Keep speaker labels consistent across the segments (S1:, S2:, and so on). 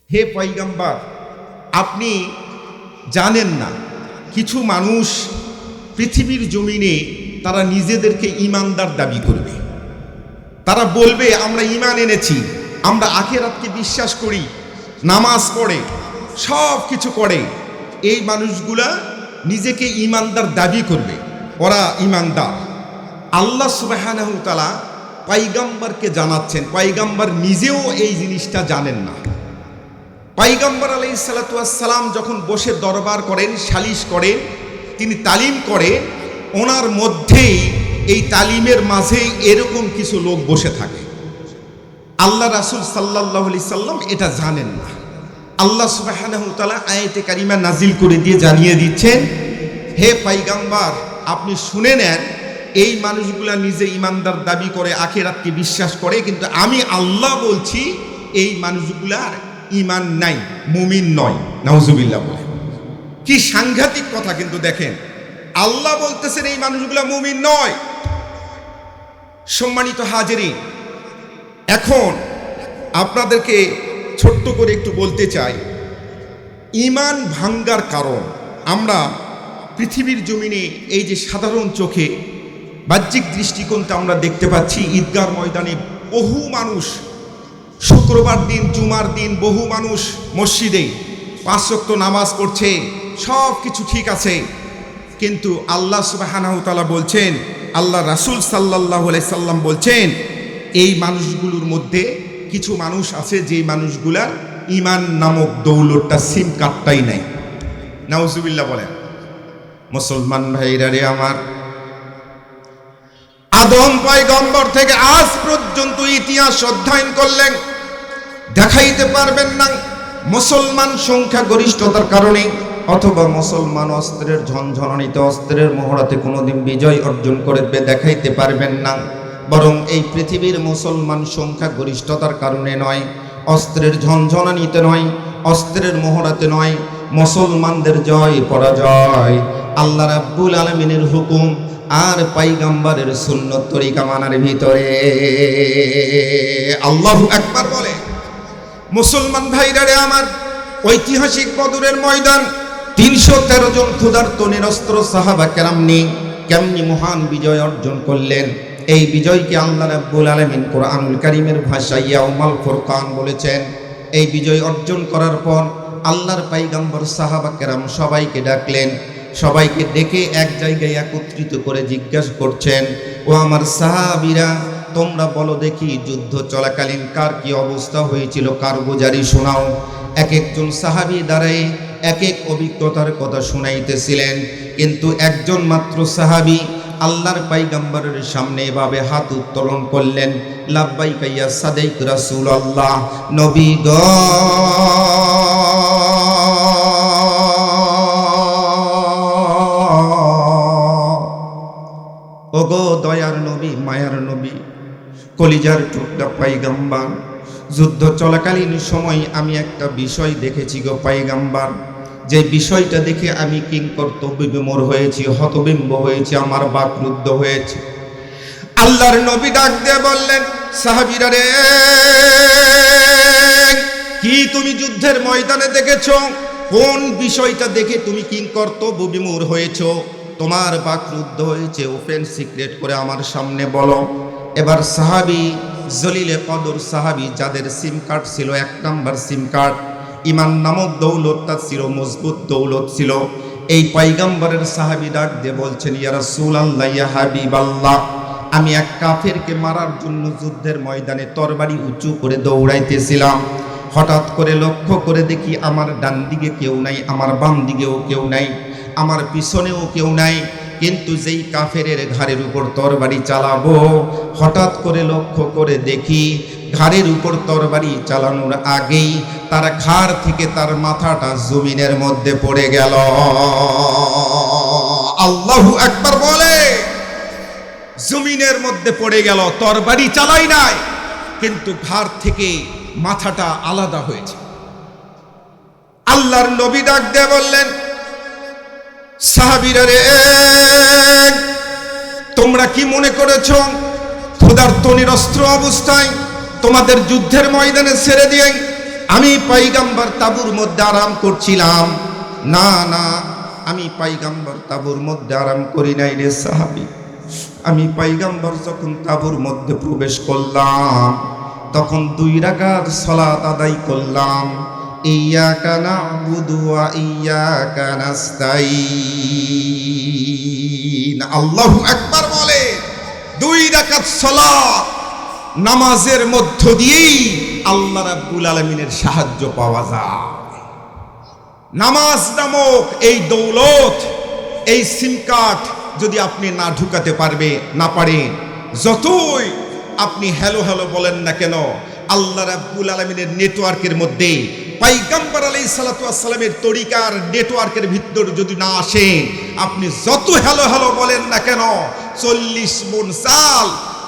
S1: হে পয়গম্বর, আপনি জানেন না কিছু মানুষ পৃথিবীর জমিনে তারা নিজেদেরকে ঈমানদার দাবি করবে। তারা বলবে আমরা ঈমান এনেছি, আমরা আখিরাতকে বিশ্বাস করি, নামাজ পড়ে, সব কিছু করে। এই মানুষগুলা নিজেকে ঈমানদার দাবি করবে, ওরা ঈমানদার। আল্লাহ সুবহানাহু ওয়া তাআলা পয়গম্বরকে জানাচ্ছেন, পয়গম্বর নিজেও এই জিনিসটা জানেন না। পয়গম্বর আলাইহিস সালাতু ওয়াস সালাম যখন বসে দরবার করেন, সালিশ করেন, তিনি তালিম করে, ওনার মধ্যেই এই তালিমের মাঝে এরকম কিছু লোক বসে থাকে। আল্লাহ রাসূল সাল্লাল্লাহু আলাইহি সাল্লাম এটা জানেন না। আল্লাহ সুবহানাহু ওয়া তাআলা আয়াতে কারিমা নাজিল করে দিয়ে জানিয়ে দিচ্ছেন, হে পয়গম্বর, আপনি শুনে নেন, এই মানুষগুলা নিজে ঈমানদার দাবি করে, আখিরাতকে বিশ্বাস করে, কিন্তু আমি আল্লাহ বলছি এই মানুষগুলার ঈমান নাই, মুমিন নয়। নাউজুবিল্লাহ বলে। কি সাংঘাতিক কথা! কিন্তু দেখেন, আল্লাহ বলতেছেন এই মানুষগুলা মুমিন নয়। সম্মানিত হাজিরিন, এখন আপনাদেরকে ছোট্ট করে একটু বলতে চাই, ঈমান ভাঙ্গার কারণ আমরা পৃথিবীর জমিনে এই যে সাধারণ চোখে বাহ্যিক দৃষ্টিকোণটা আমরা দেখতে পাচ্ছি, ঈদগাহ ময়দানে বহু মানুষ, শুক্রবার দিন, জুমার দিন বহু মানুষ মসজিদে 5 ওয়াক্ত নামাজ পড়ছে, সব কিছু ঠিক আছে। কিন্তু আল্লাহ সুবহানাহু ওয়া তাআলা বলছেন, আল্লাহ রাসূল সাল্লাল্লাহু আলাইহি সাল্লাম বলছেন, এই মানুষগুলোর মধ্যে কিছু মানুষ আছে যে মানুষগুলার ঈমান নামক দৌলতটা, সিম কার্ডটাই নাই। নাউজুবিল্লাহ বলেন। মুসলমান ভাইরা রে আমার, আদম পয়গম্বর থেকে আজ পর্যন্ত ইতিহাস অধ্যয়ন করলেন, দেখাইতে পারবেন না মুসলমান সংখ্যা গরিষ্ঠতার কারণে অথবা মুসলমান অস্ত্রের ঝনঝনানিতে, অস্ত্রের মহড়াতে কোনোদিন বিজয় অর্জন করবে, দেখাইতে পারবেন না। বরং এই পৃথিবীর মুসলমান সংখ্যা গরিষ্ঠতার কারণে নয়, অস্ত্রের ঝনঝনানিতে নয়, অস্ত্রের মহড়াতে নয়, মুসলমানদের জয় পরাজয় আল্লাহ রাব্বুল আলামিনের হুকুম আর পয়গম্বরের সুন্নত তরিকা মানার ভিতরে। আল্লাহু আকবার বলে। মুসলমান ভাইরা রে আমার, ঐতিহাসিক বদরের ময়দান, 313 জন ক্ষুধার্ত নিরস্ত্র সাহাবা কেরাম নিয়ে কেমনি মহান বিজয় অর্জন করলেন। এই বিজয়কে আল্লাহ রাব্বুল আলামিন কোরআনুল কারীমের ভাষায় ইয়াউমাল ফুরকান বলেছেন। এই বিজয় অর্জন করার পর আল্লাহর পয়গম্বর সাহাবা কেরাম সবাইকে ডাকলেন, সবাইকে ডেকে এক জায়গায় একত্রিত করে জিজ্ঞাসা করছেন, ও আমার সাহাবীরা, তোমরা বলো দেখি যুদ্ধ চলাকালীন কার কি অবস্থা হয়েছিল, কারগুজারি শোনাও। এক একজন সাহাবী দাঁড়ায় এক এক অভিজ্ঞতার কথা শুনাইতেছিলেন, কিন্তু একজন মাত্র সাহাবী আল্লাহর পয়গম্বরের সামনে এভাবে হাত উত্তোলন করলেন, লাব্বাইকা ইয়া সাদিক রাসূলুল্লাহ, নবী গো, ওগো দয়ার নবী, মায়ার নবী, কলিজার টুকরা পয়গম্বর, যুদ্ধ চলাকালীন সময় আমি একটা বিষয় দেখেছি গো পয়গম্বর, যে বিষয়টা দেখে আমি কিংকর্তব্য বিমূঢ় হয়েছি, হতবিম্ব হয়েছি, আমার বাকরুদ্ধ হয়েছে। আল্লাহর নবী ডাক দিয়ে বললেন, সাহাবীরা রে, কি তুমি যুদ্ধের ময়দানে দেখেছো? কোন বিষয়টা দেখে তুমি কিংকর্তব্য বিমূঢ় হয়েছো, তোমার বাকরুদ্ধ হয়েছে? ওপেন সিক্রেট করে আমার সামনে বলো। এবার সাহাবী, জলিলে কদর সাহাবী, যাদের সিম কার্ড ছিল 1 নাম্বার সিম কার্ড, ঈমান নামক দৌলতটা ছিল, মজবুত দৌলত ছিল, এই পয়গম্বরের সাহাবী ডাক দিয়ে বলছেন, ইয়া রাসূলুল্লাহ, ইয়া হাবিবাল্লাহ, আমি এক কাফেরকে মারার জন্য যুদ্ধের ময়দানে তরবারি উঁচু করে দৌড়াইতেছিলাম। হঠাৎ করে লক্ষ্য করে দেখি আমার ডান দিকে কেউ নাই, আমার বাম দিকেও কেউ নাই, আমার পিছনেও কেউ নাই। কিন্তু যেই কাফেরের ঘাড়ের উপর তরবারি চালাবো, হঠাৎ করে লক্ষ্য করে দেখি ঘাড়ের উপর তরবারি চালানোর আগেই তার ঘাড় থেকে তার মাথাটা জমিনের মধ্যে পড়ে গেল। আল্লাহু আকবার বলে। জমিনের মধ্যে পড়ে গেল, তরবারি চালাই নাই, কিন্তু ঘাড় থেকে মাথাটা আলাদা হয়েছে। আল্লাহর নবী ডাক দিয়ে বললেন, সাহাবীরা রে, তোমরা কি মনে করেছো ক্ষুধার্ত নিরস্ত্র অবস্থায় তোমাদের যুদ্ধের ময়দানে ছেড়ে দিয়ে আমি পয়গম্বর তাঁবুর মধ্যে আরাম করছিলাম। না না, আমি পয়গম্বর তাঁবুর মধ্যে আরাম করি নাই রে সাহাবী। আমি পয়গম্বর যখন তাঁবুর মধ্যে প্রবেশ করলাম তখন 2 রাকাত সালাত আদায় করলাম। ইয়্যাকা না'বুদু ওয়া ইয়্যাকা নাস্তাঈন। আল্লাহু আকবার বলে 2 রাকাত সালাত নামাজের মধ্য দিয়েই আল্লাহ রাব্বুল আলামিনের সাহায্য পাওয়া যায়। নামাজ নামক এই দৌলত, এই সিম কার্ড যদি আপনি না ঢুকাতে না পারেন, যতই আপনি হ্যালো হ্যালো বলেন না কেন, আল্লাহ রাব্বুল আলামিনের নেটওয়ার্কের মধ্যে পয়গম্বর আলাইহিস সালাতু ওয়াস সালামের তরিকার নেটওয়ার্কের ভিতর যদি না আসেন, আপনি যত হ্যালো হ্যালো বলেন না কেন, 40 মণ চাল,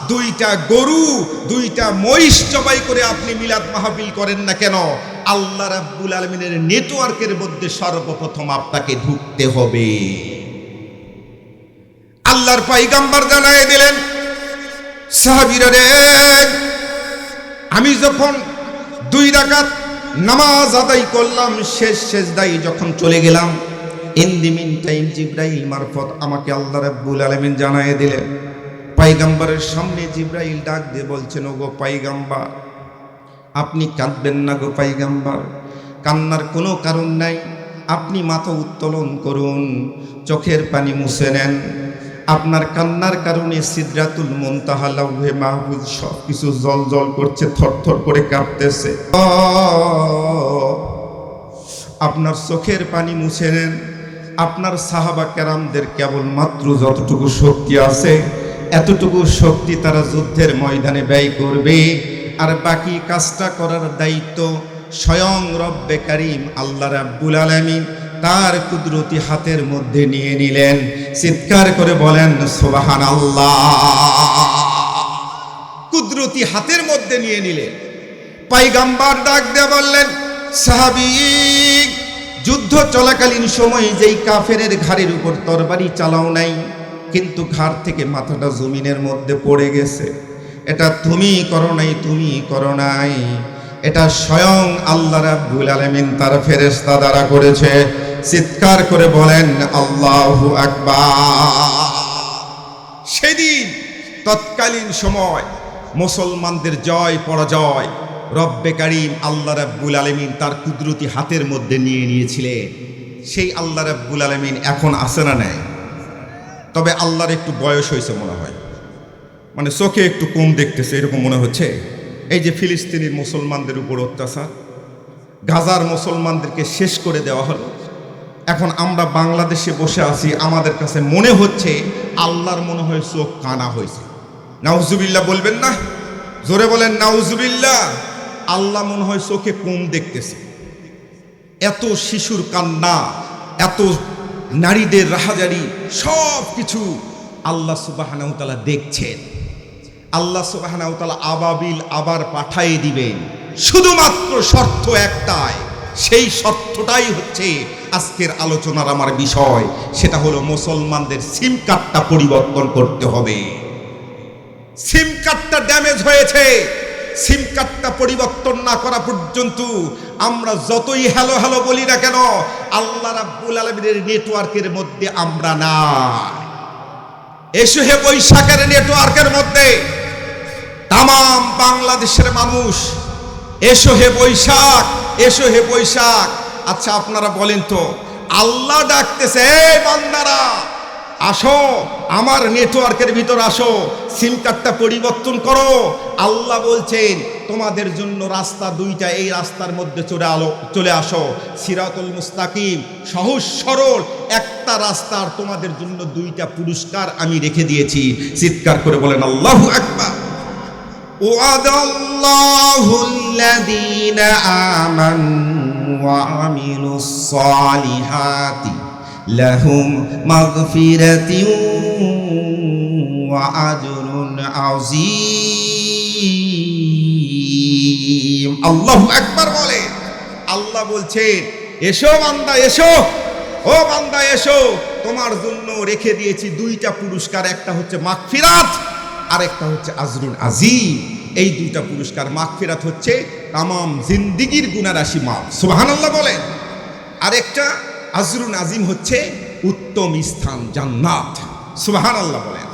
S1: 2টা গরু, 2টা মহিষ জবাই করে আপনি মিলাদ মাহফিল করেন না কেন, আল্লাহ রাব্বুল আলামিনের নেটওয়ার্কের মধ্যে সর্বপ্রথম আপনাকে ঢুকতে হবে। আল্লাহর পয়গম্বর জানায় দিলেন, সাহাবীরা রে, আমি যখন 2 রাকাত নামাজ আদায় করলাম, শেষ সেজদায় যখন চলে গেলাম, ইন দি মিন টাইম জিবরাইল মারফত আমাকে আল্লাহ রাব্বুল আলামিন জানায় দিলেন। পয়গম্বরের সামনে জিবরাইল ডাক দিয়ে বলছেন, ওগো পয়গম্বর, আপনি কাঁদবেন না গো পয়গম্বর, কান্নার কোনো কারণ নাই। আপনি মাথা উত্তোলন করুন, চোখের পানি মুছে নেন। আপনার কান্নার কারণে সিদরাতুল মুনতাহা, লাউহে মাহফুজ সব কিছু জল জল করছে, থরথর করে কাঁপতেছে। আপনার চোখের পানি মুছে নেন। আপনার সাহাবা কেরামদের কেবলমাত্র যতটুকু শক্তি আছে এতটুকু শক্তি তারা যুদ্ধের ময়দানে ব্যয় করবে, আর বাকি কাজটা করার দায়িত্ব স্বয়ং রব্বে কারীম আল্লাহ রাব্বুল আলামিন তার কুদরতি হাতের মধ্যে নিয়ে নিলেন। চিৎকার করে বলেন সুবহানাল্লাহ। কুদরতি হাতের মধ্যে নিয়ে নিলেন। পয়গম্বর ডাক দিয়ে বললেন, সাহাবী, যুদ্ধ চলাকালীন সময় যেই কাফেরের ঘাড়ের উপর তরবারি চালাও নাই, কিন্তু ঘাড় থেকে মাথাটা জমিনের মধ্যে পড়ে গেছে, এটা তুমি করো নাই, তুমি করো নাই, এটা স্বয়ং আল্লাহ রাব্বুল আলামিন তার ফেরেশতা দ্বারা করেছে। চিৎকার করে বলেন আল্লাহু আকবার। সেদিন তৎকালীন সময় মুসলমানদের জয় পরাজয় রব্বে কারীম আল্লাহ রাব্বুল আলামিন তার কুদরতি হাতের মধ্যে নিয়ে নিয়েছিলেন। সেই আল্লাহ রাব্বুল আলামিন এখন আছে না নাই? তবে আল্লাহর একটু বয়স হয়েছে মনে হয়, মানে চোখে একটু কম দেখতেছে এরকম মনে হচ্ছে। এই যে ফিলিস্তিনের মুসলমানদের উপর অত্যাচার, গাজার মুসলমানদেরকে শেষ করে দেওয়া হলো, এখন আমরা বাংলাদেশে বসে আছি, আমাদের কাছে মনে হচ্ছে আল্লাহর মনে হয় চোখ কানা হয়েছে। নাউজুবিল্লাহ বলবেন না? জোরে বলেন নাউজুবিল্লাহ। আল্লাহ মনে হয় চোখে কম দেখতেছে। এত শিশুর কান্না, এত নারীদের রাহাজারি, সব কিছু আল্লাহ সুবহানাহু ওয়া তাআলা দেখছেন। আল্লাহ সুবহানাহু ওয়া তাআলা আবাবিল আবার পাঠিয়ে দিবেন, শুধুমাত্র শর্ত একটাই। সেই শর্তটাই হচ্ছে আজকের আলোচনার আমার বিষয়, সেটা হলো মুসলমানদের সিম কার্ডটা পরিবর্তন করতে হবে। সিম কার্ডটা ড্যামেজ হয়েছে, সিম কার্ডটা পরিবর্তন না করা পর্যন্ত আমরা যতই হ্যালো হ্যালো বলি না কেন, আল্লাহ রাব্বুল আলামিনের নেটওয়ার্কের মধ্যে আমরা না। এসো হে বৈশাখের নেটওয়ার্কের মধ্যে তামাম বাংলাদেশের মানুষ, এসো হে বৈশাখ, এসো হে বৈশাখ। আচ্ছা আপনারা বলেন তো, আল্লাহ ডাকতেছে, এই বান্দারা আসো আমার নেটওয়ার্কের ভিতর আসো, সিম কার্ডটা পরিবর্তন করো। আল্লাহ বলছেন তোমাদের জন্য রাস্তা 2টা, এই রাস্তার মধ্যে চলে আসো। সিরাতুল মুস্তাকিম, সহজ সরল একটা রাস্তার তোমাদের জন্য 2টা পুরস্কার আমি রেখে দিয়েছি। চিৎকার করে বলেন আল্লাহু আকবার। ওয়াদাল্লাহুল্লাযীনা আমানু ওয়া আমিলুস সালিহাতি লাহুম মাগফিরাতুন ওয়া আজরুন আযীম। আল্লাহু আকবার বলে। আল্লাহ বলছেন, এসো বান্দা এসো, ও বান্দা এসো, তোমার জন্য রেখে দিয়েছি 2টা পুরস্কার, একটা হচ্ছে মাগফিরাত আর একটা হচ্ছে আজরুন আযীম। এই 2টা পুরস্কার, মাগফিরাত হচ্ছে তামাম জিন্দিগির গুনারাশি মাফ। সুবহানাল্লাহ বলেন। আরেকটা আজরুন আজিম হচ্ছে উত্তম স্থান জান্নাত। সুবহানাল্লাহ বলেন।